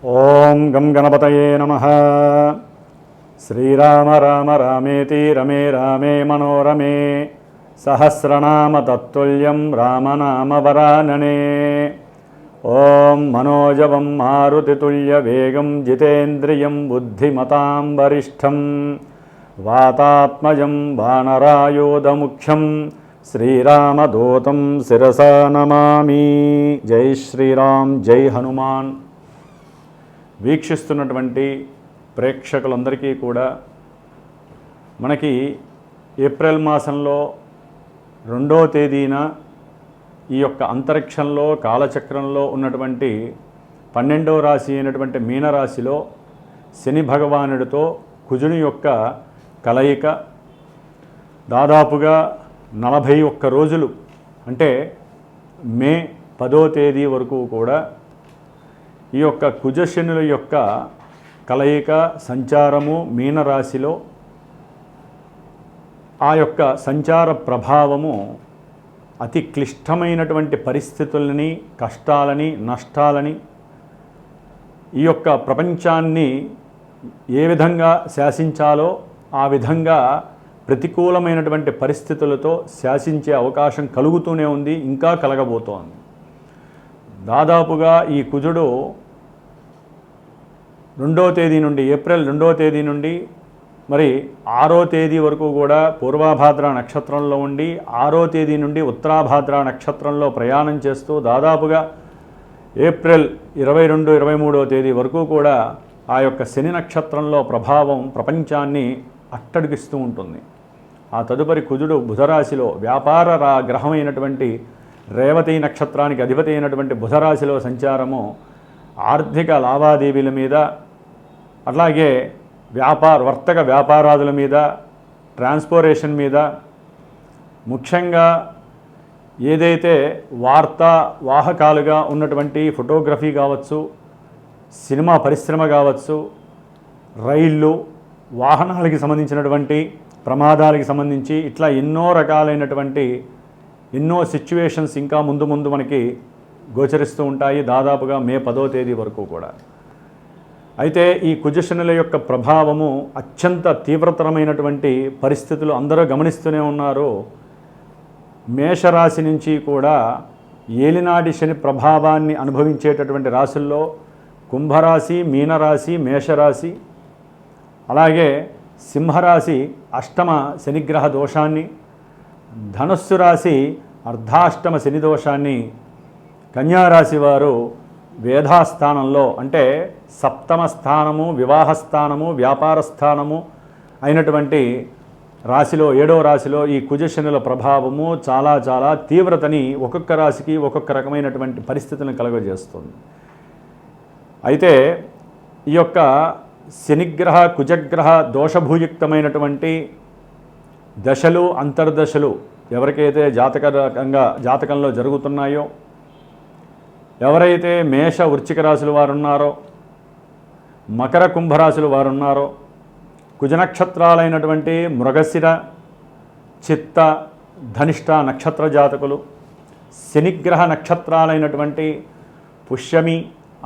ఓం గం గణపతయే నమః. శ్రీరామ రామ రామేతి రమే రామే మనోరమే సహస్రనామ తత్తుల్యం రామనామ వరాననే. ఓం మనోజవం మారుతితుల్య వేగం జితేంద్రియం బుద్ధిమతాం వరిష్టం వాతాత్మజం వానరాయోధముఖ్యం శ్రీరామదూతం శిరసా నమామి. జై శ్రీరామ్, జై హనుమాన్. వీక్షిస్తున్నటువంటి ప్రేక్షకులందరికీ కూడా మనకి ఏప్రిల్ మాసంలో 2వ తేదీన ఈ యొక్క అంతరిక్షంలో కాలచక్రంలో ఉన్నటువంటి 12వ రాశి అయినటువంటి మీనరాశిలో శని భగవానుడితో కుజుని యొక్క కలయిక దాదాపుగా 41 రోజులు, అంటే మే 10వ తేదీ వరకు కూడా ఈ యొక్క కుజశనుల యొక్క కలయిక సంచారము మీనరాశిలో ఆ యొక్క సంచార ప్రభావము అతి క్లిష్టమైనటువంటి పరిస్థితులని, కష్టాలని, నష్టాలని, ఈ యొక్క ప్రపంచాన్ని ఏ విధంగా శాసించాలో ఆ విధంగా ప్రతికూలమైనటువంటి పరిస్థితులతో శాసించే అవకాశం కలుగుతూనే ఉంది, ఇంకా కలగబోతోంది. దాదాపుగా ఈ కుజుడు 2వ తేదీ నుండి, ఏప్రిల్ 2వ తేదీ నుండి మరి 6వ తేదీ వరకు కూడా పూర్వభాద్ర నక్షత్రంలో ఉండి 6వ తేదీ నుండి ఉత్తరాభాద్ర నక్షత్రంలో ప్రయాణం చేస్తూ దాదాపుగా ఏప్రిల్ 22, 23వ తేదీ వరకు కూడా ఆ యొక్క శని నక్షత్రంలో ప్రభావం ప్రపంచాన్ని అట్టడిగిస్తూ ఉంటుంది. ఆ తదుపరి కుజుడు బుధరాశిలో వ్యాపార గ్రహమైనటువంటి రేవతి నక్షత్రానికి అధిపతి అయినటువంటి బుధరాశిలో సంచారము ఆర్థిక లావాదేవీల మీద, అట్లాగే వర్తక వ్యాపారాదుల మీద, ట్రాన్స్పోర్టేషన్ మీద, ముఖ్యంగా ఏదైతే వార్తా వాహకాలుగా ఉన్నటువంటి ఫోటోగ్రఫీ కావచ్చు, సినిమా పరిశ్రమ కావచ్చు, రైళ్ళు, వాహనాలకి సంబంధించినటువంటి ప్రమాదాలకి సంబంధించి ఇట్లా ఎన్నో రకాలైనటువంటి ఎన్నో సిచ్యువేషన్స్ ఇంకా ముందు ముందు మనకి గోచరిస్తూ ఉంటాయి, దాదాపుగా మే 10వ తేదీ వరకు కూడా. అయితే ఈ కుజశనుల యొక్క ప్రభావము అత్యంత తీవ్రతరమైనటువంటి పరిస్థితులు అందరూ గమనిస్తూనే ఉన్నారు. మేషరాశి నుంచి కూడా ఏలినాటి శని ప్రభావాన్ని అనుభవించేటటువంటి రాశుల్లో కుంభరాశి, మీనరాశి, మేషరాశి, అలాగే సింహరాశి అష్టమ శనిగ్రహ దోషాన్ని, ధనుస్సు రాశి అర్ధాష్టమ శని దోషాన్ని, కన్యారాశి వారు వేధాస్థానంలో అంటే సప్తమ స్థానము, వివాహ స్థానము, వ్యాపార స్థానము అయినటువంటి రాశిలో 7వ రాశిలో ఈ కుజశనుల ప్రభావము చాలా చాలా తీవ్రతని ఒక్కొక్క రాశికి ఒక్కొక్క రకమైనటువంటి పరిస్థితులను కలుగజేస్తుంది. అయితే ఈ యొక్క శనిగ్రహ కుజగ్రహ దోషభూయుక్తమైనటువంటి దశలు, అంతర్దశలు ఎవరికైతే జాతకంలో జరుగుతున్నాయో, ఎవరైతే మేష వృశ్చిక రాశులు వారు ఉన్నారో, మకర కుంభరాశులు వారు ఉన్నారో, కుజనక్షత్రాలైనటువంటి మృగశిర, చిత్త, ధనిష్ట నక్షత్ర జాతకులు, శనిగ్రహ నక్షత్రాలైనటువంటి పుష్యమి,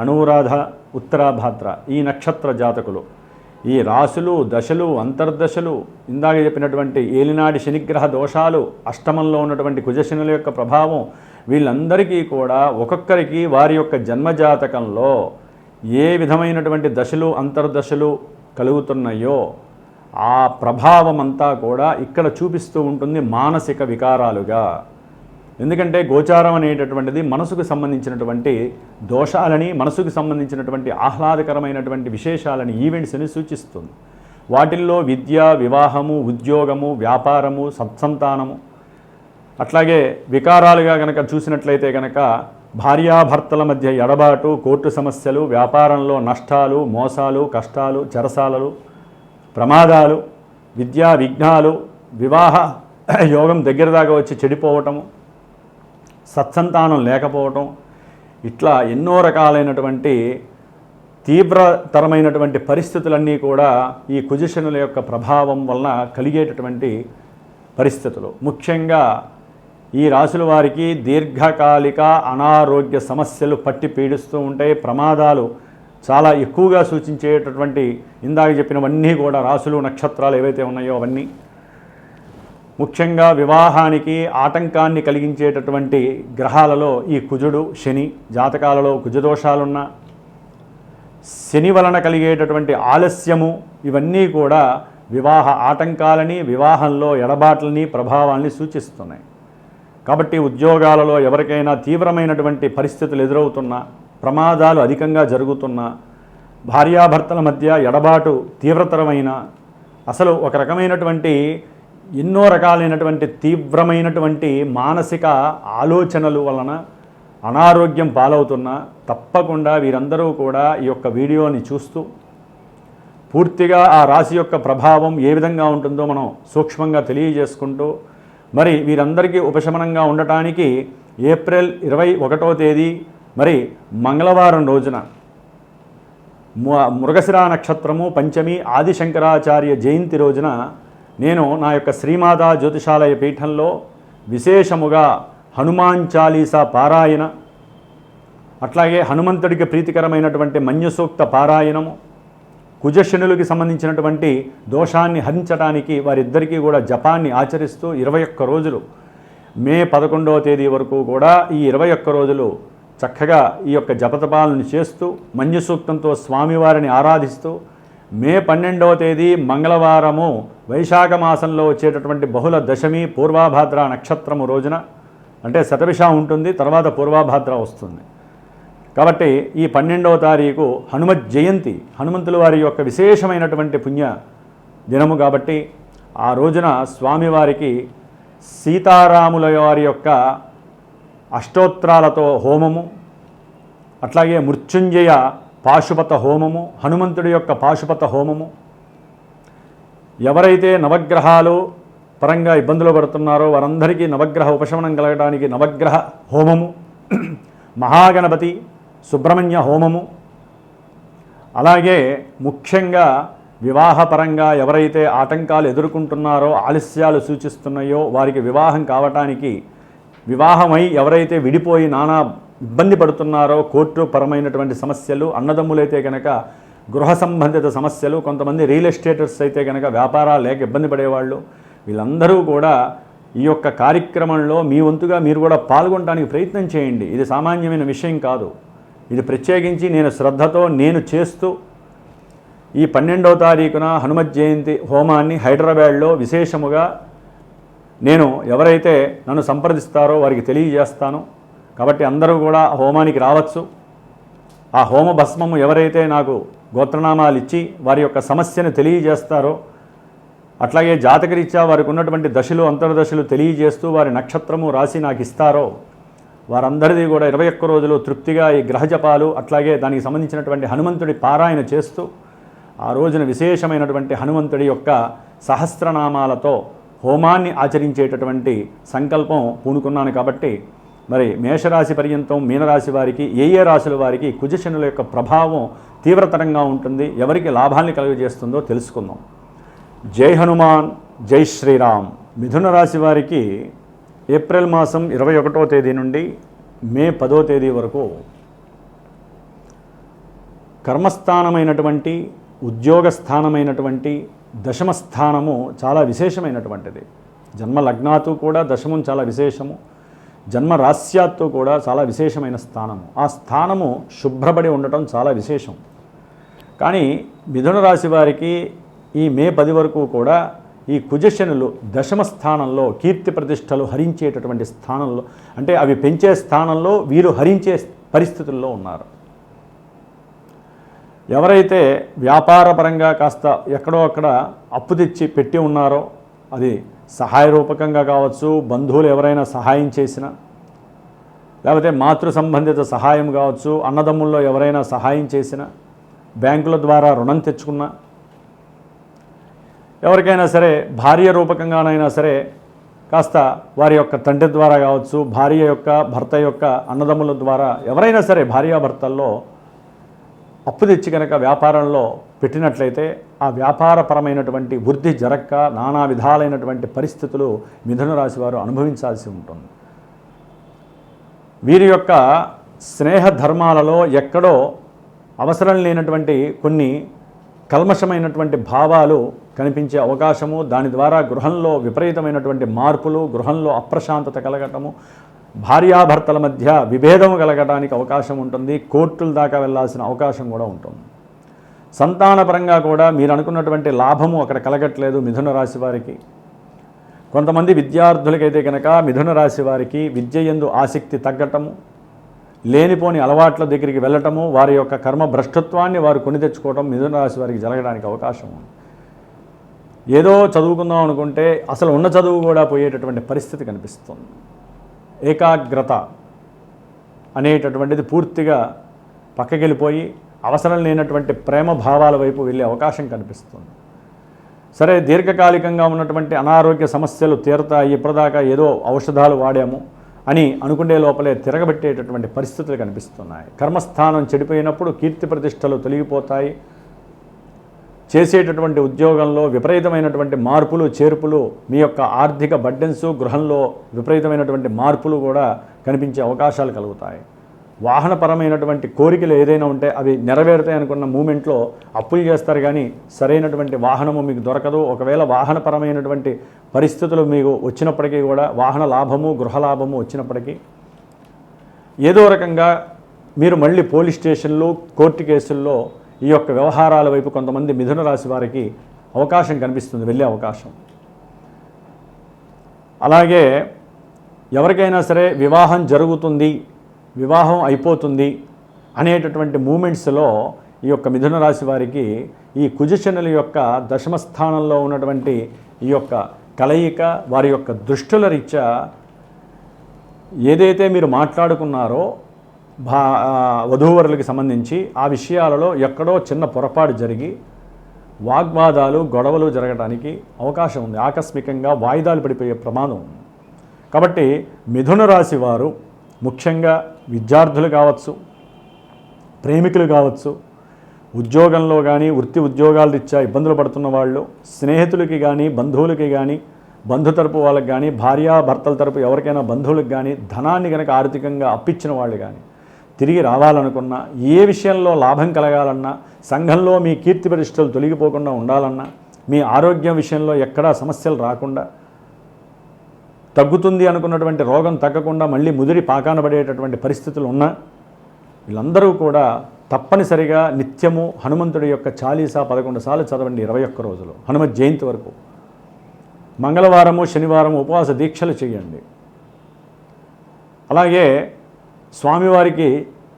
అనురాధ, ఉత్తరాభాద్ర ఈ నక్షత్ర జాతకులు, ఈ రాశులు, దశలు, అంతర్దశలు, ఇందాక చెప్పినటువంటి ఏలినాడి శనిగ్రహ దోషాలు, అష్టమంలో ఉన్నటువంటి కుజశనుల యొక్క ప్రభావం, వీళ్ళందరికీ కూడా ఒక్కొక్కరికి వారి యొక్క జన్మజాతకంలో ఏ విధమైనటువంటి దశలు, అంతర్దశలు కలుగుతున్నాయో ఆ ప్రభావం అంతా కూడా ఇక్కడ చూపిస్తూ ఉంటుంది మానసిక వికారాలుగా. ఎందుకంటే గోచారం అనేటటువంటిది మనసుకు సంబంధించినటువంటి దోషాలని, మనసుకు సంబంధించినటువంటి ఆహ్లాదకరమైనటువంటి విశేషాలని, ఈవెంట్స్ని సూచిస్తుంది. వాటిల్లో విద్య, వివాహము, ఉద్యోగము, వ్యాపారము, సత్సంతానము, అట్లాగే వికారాలుగా కనుక చూసినట్లయితే కనుక భార్యాభర్తల మధ్య ఎడబాటు, కోర్టు సమస్యలు, వ్యాపారంలో నష్టాలు, మోసాలు, కష్టాలు, చెరసాలలు, ప్రమాదాలు, విద్యా విఘ్నాలు, వివాహ యోగం దగ్గర దాకా వచ్చి చెడిపోవటము, సత్సంతానం లేకపోవటం, ఇట్లా ఎన్నో రకాలైనటువంటి తీవ్రతరమైనటువంటి పరిస్థితులన్నీ కూడా ఈ కుజశనుల యొక్క ప్రభావం వలన కలిగేటటువంటి పరిస్థితులు. ముఖ్యంగా ఈ రాశుల వారికి దీర్ఘకాలిక అనారోగ్య సమస్యలు పట్టి పీడిస్తూ ఉంటాయి, ప్రమాదాలు చాలా ఎక్కువగా సూచించేటటువంటి ఇందాక చెప్పినవన్నీ కూడా రాసులు నక్షత్రాలు ఏవైతే ఉన్నాయో అవన్నీ ముఖ్యంగా వివాహానికి ఆటంకాన్ని కలిగించేటటువంటి గ్రహాలలో ఈ కుజుడు శని, జాతకాలలో కుజదోషాలున్న శని వలన కలిగేటటువంటి ఆలస్యము ఇవన్నీ కూడా వివాహ ఆటంకాలని, వివాహంలో ఎడబాట్లని, ప్రభావాల్ని సూచిస్తున్నాయి. కాబట్టి ఉద్యోగాలలో ఎవరికైనా తీవ్రమైనటువంటి పరిస్థితులు ఎదురవుతున్నా, ప్రమాదాలు అధికంగా జరుగుతున్నా, భార్యాభర్తల మధ్య ఎడబాటు తీవ్రతరమైన, అసలు ఒక రకమైనటువంటి ఎన్నో రకాలైనటువంటి తీవ్రమైనటువంటి మానసిక ఆలోచనలు వలన అనారోగ్యం పాలవుతున్నా తప్పకుండా వీరందరూ కూడా ఈ యొక్క వీడియోని చూస్తూ పూర్తిగా ఆ రాశి యొక్క ప్రభావం ఏ విధంగా ఉంటుందో మనం సూక్ష్మంగా తెలియజేసుకుంటూ మరి వీరందరికీ ఉపశమనంగా ఉండటానికి ఏప్రిల్ 21వ తేదీ మరి మంగళవారం రోజున మృగశిర నక్షత్రము పంచమి ఆదిశంకరాచార్య జయంతి రోజున నేను నా యొక్క శ్రీమాతా జ్యోతిషాలయ పీఠంలో విశేషముగా హనుమాన్ చాలీసా పారాయణ, అట్లాగే హనుమంతుడికి ప్రీతికరమైనటువంటి మన్యుసూక్త పారాయణము, కుజశనులకి సంబంధించినటువంటి దోషాన్ని హరించడానికి వారిద్దరికీ కూడా జపాన్ని ఆచరిస్తూ 21 రోజులు మే 11వ తేదీ వరకు కూడా ఈ 21 రోజులు చక్కగా ఈ యొక్క జపతపాలను చేస్తూ మన్యుసూక్తంతో స్వామివారిని ఆరాధిస్తూ మే 12వ తేదీ మంగళవారము వైశాఖ మాసంలో వచ్చేటటువంటి బహుళ దశమి పూర్వాభాద్ర నక్షత్రము రోజున, అంటే శతభిష ఉంటుంది, తర్వాత పూర్వాభాద్ర వస్తుంది. కాబట్టి ఈ 12వ తారీఖు హనుమత్ జయంతి, హనుమంతుల వారి యొక్క విశేషమైనటువంటి పుణ్య దినము కాబట్టి ఆ రోజున స్వామివారికి సీతారాముల వారి యొక్క అష్టోత్తరాలతో హోమము, అట్లాగే మృత్యుంజయ పాశుపత హోమము, హనుమంతుడి యొక్క పాశుపత హోమము, ఎవరైతే నవగ్రహాలు పరంగా ఇబ్బందులు పడుతున్నారో వారందరికీ నవగ్రహ ఉపశమనం కలగడానికి నవగ్రహ హోమము, మహాగణపతి సుబ్రహ్మణ్య హోమము, అలాగే ముఖ్యంగా వివాహపరంగా ఎవరైతే ఆటంకాలు ఎదుర్కొంటున్నారో, ఆలస్యాలు సూచిస్తున్నాయో వారికి వివాహం కావటానికి, వివాహమై ఎవరైతే విడిపోయి నానా ఇబ్బంది పడుతున్నారో కోర్టు పరమైనటువంటి సమస్యలు, అన్నదమ్ములైతే కనుక గృహ సంబంధిత సమస్యలు, కొంతమంది రియల్ ఎస్టేటర్స్ అయితే కనుక వ్యాపారాలు లేక ఇబ్బంది పడేవాళ్ళు, వీళ్ళందరూ కూడా ఈ యొక్క కార్యక్రమంలో మీ వంతుగా మీరు కూడా పాల్గొనడానికి ప్రయత్నం చేయండి. ఇది సామాన్యమైన విషయం కాదు. ఇది ప్రత్యేకించి నేను శ్రద్ధతో నేను చేస్తూ ఈ 12వ తారీఖున హనుమత్ జయంతి హోమాన్ని హైదరాబాద్లో విశేషముగా నేను ఎవరైతే నన్ను సంప్రదిస్తారో వారికి తెలియజేస్తాను. కాబట్టి అందరూ కూడా హోమానికి రావచ్చు. ఆ హోమ భస్మము ఎవరైతే నాకు గోత్రనామాలు ఇచ్చి వారి యొక్క సమస్యను తెలియజేస్తారో, అట్లాగే జాతకరీత్యా వారికి ఉన్నటువంటి దశలు అంతర్దశలు తెలియజేస్తూ వారి నక్షత్రము రాసి నాకు ఇస్తారో వారందరిది కూడా 21 రోజులు తృప్తిగా ఈ గ్రహజపాలు, అట్లాగే దానికి సంబంధించినటువంటి హనుమంతుడి పారాయణ చేస్తూ ఆ రోజున విశేషమైనటువంటి హనుమంతుడి యొక్క సహస్రనామాలతో హోమాన్ని ఆచరించేటటువంటి సంకల్పం పూనుకున్నాను. కాబట్టి మరి మేషరాశి పర్యంతం మీనరాశి వారికి ఏ రాశుల వారికి కుజశనుల యొక్క ప్రభావం తీవ్రతరంగా ఉంటుంది, ఎవరికి లాభాన్ని కలుగజేస్తుందో తెలుసుకుందాం. జై హనుమాన్, జై శ్రీరామ్. మిథున రాశి వారికి ఏప్రిల్ మాసం 21వ తేదీ నుండి మే 10వ తేదీ వరకు కర్మస్థానమైనటువంటి ఉద్యోగ స్థానమైనటువంటి దశమ స్థానము చాలా విశేషమైనటువంటిది. జన్మ లగ్నాతు కూడా దశమం చాలా విశేషము, జన్మ రాస్యాత్తు కూడా చాలా విశేషమైన స్థానము. ఆ స్థానము శుభ్రపడి ఉండటం చాలా విశేషం. కానీ మిథున రాశి వారికి ఈ మే 10 వరకు కూడా ఈ కుజశనులు దశమ స్థానంలో కీర్తి ప్రతిష్టలు హరించేటటువంటి స్థానంలో, అంటే అవి పెంచే స్థానంలో వీరు హరించే పరిస్థితుల్లో ఉన్నారు. ఎవరైతే వ్యాపారపరంగా కాస్త ఎక్కడో అక్కడ అప్పు తెచ్చి పెట్టి ఉన్నారో, అది సహాయ రూపకంగా కావచ్చు, బంధువులు ఎవరైనా సహాయం చేసినా, లేకపోతే మాతృ సంబంధిత సహాయం కావచ్చు, అన్నదమ్ముల్లో ఎవరైనా సహాయం చేసినా, బ్యాంకుల ద్వారా రుణం తెచ్చుకున్నా, ఎవరికైనా సరే భార్య రూపకంగానైనా సరే కాస్త వారి యొక్క తండ్రి ద్వారా కావచ్చు, భార్య యొక్క భర్త యొక్క అన్నదమ్ముల ద్వారా ఎవరైనా సరే భార్యాభర్తల్లో అప్పు తెచ్చి కనుక వ్యాపారంలో పెట్టినట్లయితే ఆ వ్యాపారపరమైనటువంటి వృద్ధి జరక్క నానా విధాలైనటువంటి పరిస్థితులు మిథున రాశి వారు అనుభవించాల్సి ఉంటుంది. వీరి యొక్క స్నేహ ధర్మాలలో ఎక్కడో అవసరం లేనటువంటి కొన్ని కల్మషమైనటువంటి భావాలు కనిపించే అవకాశము, దాని ద్వారా గృహంలో విపరీతమైనటువంటి మార్పులు, గృహంలో అప్రశాంతత కలగటము, భార్యాభర్తల మధ్య విభేదం కలగడానికి అవకాశం ఉంటుంది. కోర్టుల దాకా వెళ్ళాల్సిన అవకాశం కూడా ఉంటుంది. సంతానపరంగా కూడా మీరు అనుకున్నటువంటి లాభము అక్కడ కలగట్లేదు మిథున రాశి వారికి. కొంతమంది విద్యార్థులకైతే కనుక మిథున రాశి వారికి విద్య యందు ఆసక్తి తగ్గటము, లేనిపోని అలవాట్ల దగ్గరికి వెళ్ళటము, వారి యొక్క కర్మ భ్రష్టత్వాన్ని వారు కొని తెచ్చుకోవడం మిథున రాశి వారికి జరగడానికి అవకాశం ఉంది. ఏదో చదువుకుందాం అనుకుంటే అసలు ఉన్న చదువు కూడా పోయేటటువంటి పరిస్థితి కనిపిస్తుంది. ఏకాగ్రత అనేటటువంటిది పూర్తిగా పక్కకెళ్ళిపోయి అవసరం లేనటువంటి ప్రేమ భావాల వైపు వెళ్ళే అవకాశం కనిపిస్తుంది. సరే, దీర్ఘకాలికంగా ఉన్నటువంటి అనారోగ్య సమస్యలు తీరతాయి, ఇప్పటిదాకా ఏదో ఔషధాలు వాడాము అని అనుకునే లోపలే తిరగబెట్టేటటువంటి పరిస్థితులు కనిపిస్తున్నాయి. కర్మస్థానం చెడిపోయినప్పుడు కీర్తి ప్రతిష్టలు తొలగిపోతాయి. చేసేటటువంటి ఉద్యోగంలో విపరీతమైనటువంటి మార్పులు చేర్పులు, మీ యొక్క ఆర్థిక బర్డెన్స్, గృహంలో విపరీతమైనటువంటి మార్పులు కూడా కనిపించే అవకాశాలు కలుగుతాయి. వాహనపరమైనటువంటి కోరికలు ఏదైనా ఉంటే అవి నెరవేరుతాయి అనుకున్న మూమెంట్లో అప్పులు చేస్తారు, కానీ సరైనటువంటి వాహనము మీకు దొరకదు. ఒకవేళ వాహనపరమైనటువంటి పరిస్థితులు మీకు వచ్చినప్పటికీ కూడా, వాహన లాభము గృహ లాభము వచ్చినప్పటికీ ఏదో రకంగా మీరు మళ్ళీ పోలీస్ స్టేషన్లు, కోర్టు కేసుల్లో ఈ యొక్క వ్యవహారాల వైపు కొంతమంది మిథున రాశి వారికి అవకాశం కనిపిస్తుంది, వెళ్ళే అవకాశం. అలాగే ఎవరికైనా సరే వివాహం జరుగుతుంది, వివాహం అయిపోతుంది అనేటటువంటి మూమెంట్స్లో ఈ యొక్క మిథున రాశి వారికి ఈ కుజశనుల యొక్క దశమ స్థానంలో ఉన్నటువంటి ఈ యొక్క కలయిక, వారి యొక్క దృష్టుల రీత్యా ఏదైతే మీరు మాట్లాడుకున్నారో వధూవరులకు సంబంధించి ఆ విషయాలలో ఎక్కడో చిన్న పొరపాటు జరిగి వాగ్వాదాలు, గొడవలు జరగడానికి అవకాశం ఉంది. ఆకస్మికంగా వాయిదాలు పడిపోయే ప్రమాదం ఉంది. కాబట్టి మిథున రాశి వారు ముఖ్యంగా విద్యార్థులు కావచ్చు, ప్రేమికులు కావచ్చు, ఉద్యోగంలో కానీ వృత్తి ఉద్యోగాల రీత్యా ఇబ్బందులు పడుతున్న వాళ్ళు, స్నేహితులకి కానీ బంధువులకి కానీ, బంధు తరపు వాళ్ళకి కానీ, భార్యాభర్తల తరపు ఎవరికైనా బంధువులకు కానీ ధనాన్ని కనుక ఆర్థికంగా అప్పించిన వాళ్ళు కానీ తిరిగి రావాలనుకున్నా, ఏ విషయంలో లాభం కలగాలన్నా, సంఘంలో మీ కీర్తి ప్రతిష్టలు తొలగిపోకుండా ఉండాలన్నా, మీ ఆరోగ్యం విషయంలో ఎక్కడా సమస్యలు రాకుండా, తగ్గుతుంది అనుకున్నటువంటి రోగం తగ్గకుండా మళ్ళీ ముదిరి పాకాన పడేటటువంటి పరిస్థితులు ఉన్నా, వీళ్ళందరూ కూడా తప్పనిసరిగా నిత్యము హనుమంతుడి యొక్క చాలీసా 11 సార్లు చదవండి 21 రోజులు, హనుమత్ జయంతి వరకు. మంగళవారము శనివారం ఉపవాస దీక్షలు చేయండి. అలాగే స్వామివారికి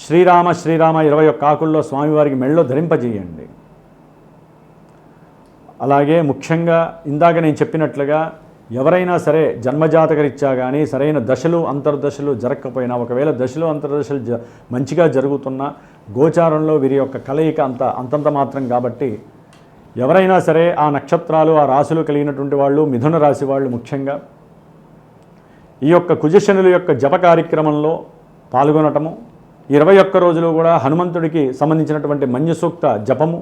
శ్రీరామ శ్రీరామ 21 ఆకుల్లో స్వామివారికి మెళ్ళో ధరింపజేయండి. అలాగే ముఖ్యంగా ఇందాక నేను చెప్పినట్లుగా ఎవరైనా సరే జన్మజాతకరీత్యా కానీ సరైన దశలు అంతర్దశలు జరగకపోయినా, ఒకవేళ దశలు అంతర్దశలు మంచిగా జరుగుతున్నా గోచారంలో వీరి యొక్క కలయిక అంతంత మాత్రం కాబట్టి ఎవరైనా సరే ఆ నక్షత్రాలు, ఆ రాశులు కలిగినటువంటి వాళ్ళు, మిథున రాశి వాళ్ళు ముఖ్యంగా ఈ యొక్క కుజశనుల యొక్క జప కార్యక్రమంలో పాల్గొనటము, 21 రోజులు కూడా హనుమంతుడికి సంబంధించినటువంటి మన్యసూక్త జపము,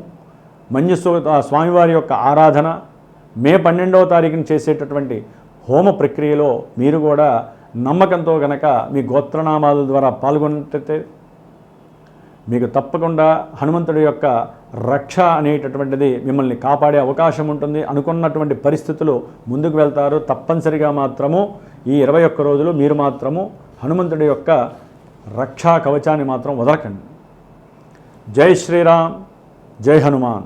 మన్యసూక్త స్వామివారి యొక్క ఆరాధన, మే 12వ తారీఖున చేసేటటువంటి హోమ ప్రక్రియలో మీరు కూడా నమ్మకంతో గనక మీ గోత్రనామాల ద్వారా పాల్గొంటే మీకు తప్పకుండా హనుమంతుడి యొక్క రక్ష అనేటటువంటిది మిమ్మల్ని కాపాడే అవకాశం ఉంటుంది. అనుకున్నటువంటి పరిస్థితులు ముందుకు వెళ్తారు. తప్పనిసరిగా మాత్రము ఈ 21 రోజులు మీరు మాత్రము హనుమంతుడి యొక్క రక్షా కవచాన్ని మాత్రం వదలకండి. జై శ్రీరామ్, జై హనుమాన్.